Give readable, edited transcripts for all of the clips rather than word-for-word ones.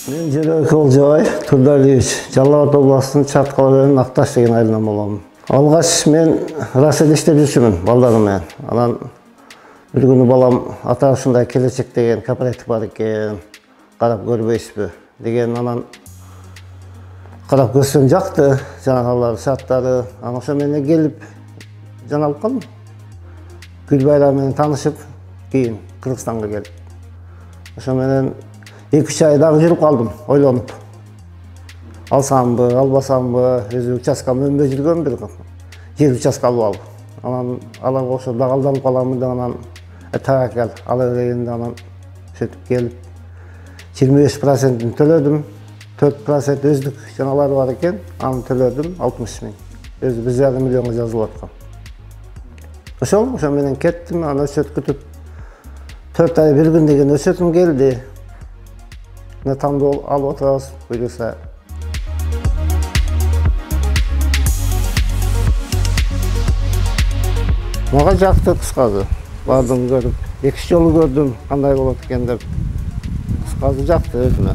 Мен Жөрөк Олжобай Турдалиевич, Жалал Абад областының Чаткал районунун Акташ деген айылынан болом. Алгаш мен Россияда иштеп жүрчүмүн балдарым менен. Анан бир күнү балам ата ушундай келечек деген кооператив бар экен, карап көрбөйсүзбү деген, анан карап көрсөм жакты, жанагылар шарттары. Анан ошо менен келип жаналып калдым. Гүл байрамы менен таанышып, кийин Кыргызстанга келип. Ошо менен 2-3 ай дагы жүрүп калдым, ойлонуп. Алсамбы, албасамбы, өзү участкам өнбөй жүргөн бир жер участка алып алып. Анан аларга ошо дагы алданып каламын деп анан тавакал ала берейин деп анан сөйтүп келип 25%-ин төлөдүм. 4% өздүк жаналары бар экен, аны төлөдүм 60 000. Өзү 1,5 миллионго жазылып аткан. Ошо менен кеттим, анан өчөт күтүп 4 ай 1 күн деген өчөтүм келди. Мына тамды алып отурабыз, буюрса. Мага жакты кыскасы. Бардым көрүп, 2 жолу көрдүм, кандай болот экен деп. Кыскасы жакты өзүмө.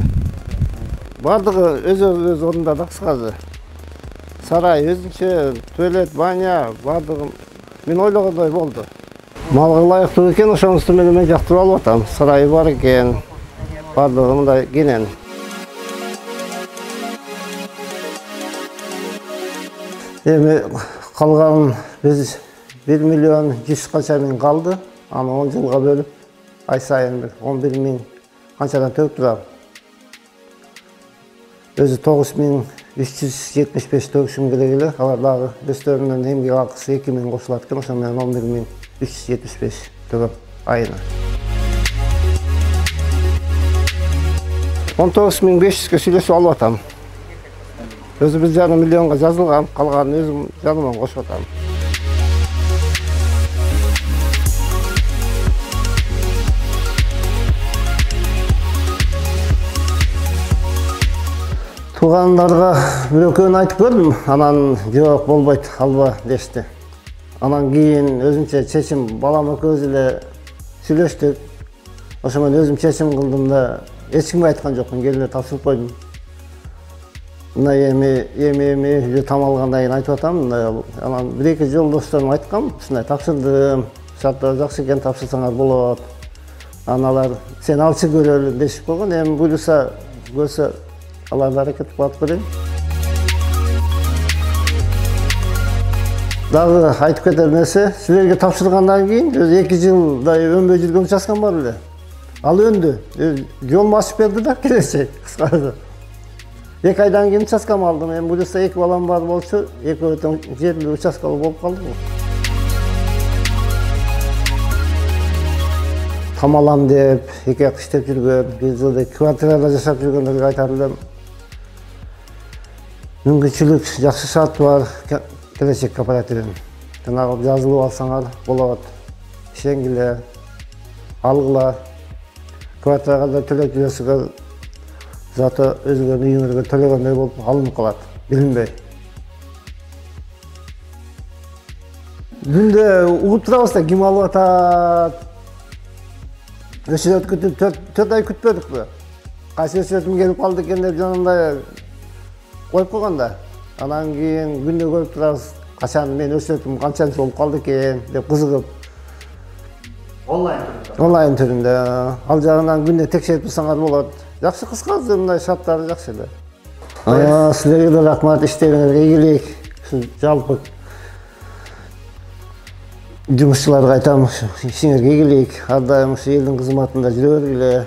Бардыгы өз ордунда да кыскасы. Сарай өзүнчө, туалет, баня, бардыгы мен ойлогондой болду. Малга ылайыктуу экен, ошонусу менен мен жактырып алып атам. Сарайы бар экен, бардыгы мындай кенен. Эми калган биз 1 миллион 100 канча миң калды. Аны 10 жылга бөлүп, ай сайын 11 000 канчадан төгүп турам. Өзү 9375 төгүшүм керек эле. Алар дагы өздөрүнүн эмгек акысы 2 000 кошулат экен, ошо менен 11 375 төгөм айына. 19 500ге сүйлөшүп алып атам. Өзү 1,5 миллионго жазылган, калганын өзүм жаныман кошуп атам. Туугандарга бирөкөөнү айтып көрдүм, анан жок болбойт, алба дешти. Анан кийин өзүмчө чечим, балам экөөбүз эле сүйлөштүк. Ошо менен өзүм чечим кылдым да, эч кимге айткан жокмун, келип тапшырып койдум. Мына эми там алгандан кийин айтып атам, анан 1-2 жолдошторума айткам, ушундай тапшырдым, шарттары жакшы экен, тапшырсаңар болот. Анан алар сен алчы көрөлү дешип койгон, эми буюрса көрсө аларды аракет кылып көрөйүн. Дагы айтып кетер нерсе, силерге тапшыргандан кийин өзү 2 жылдай өнбөй жүргөн участкам бар эле. Ал өндү. Жолуму ачып берди да келечек кыскасы. 2 айдан кийин участкам алдым. Эми буюрса 2 балам бар болчу, экөө тең жерлүү участкалуу болуп калды. Там алам деп, 2 ай иштеп жүргөн, 1 жылдай квартирада жашап жүргөндөргө айтар элем. Мүмкүнчүлүк, жакшы шарт бар келечек кооперативин. Жанагы жазылып алсаңар болот. Ишенгиле, алгыла. Квартирага да төлөп жүрөсүңөр, заты өзүңөрдүн үйүңөргө төлөгөндөй болуп алынып калат, билинбей. Күндө угуп турабыз да, ким алып атат? Өчөт күтүп 4 ай күтпөдүкпү? Кайсы өчөтүм келип калды экен деп жанында коюп койгон да. Анан кийин күндө көрүп турабыз, качан мен өчөтүм канчанчы болуп калды экен деп кызыгып. Онлайн түрүндө. Ал жагынан күндө текшерип турсаңар болот. Жакшы кыскасы, мындай шарттары жакшы эле. Силерге да рахмат, иштериңерге ийгилик. Жалпы жумушчуларга айтам, ишиңерге ийгилик. Ар дайым ушу элдин кызматында жүрө бергиле.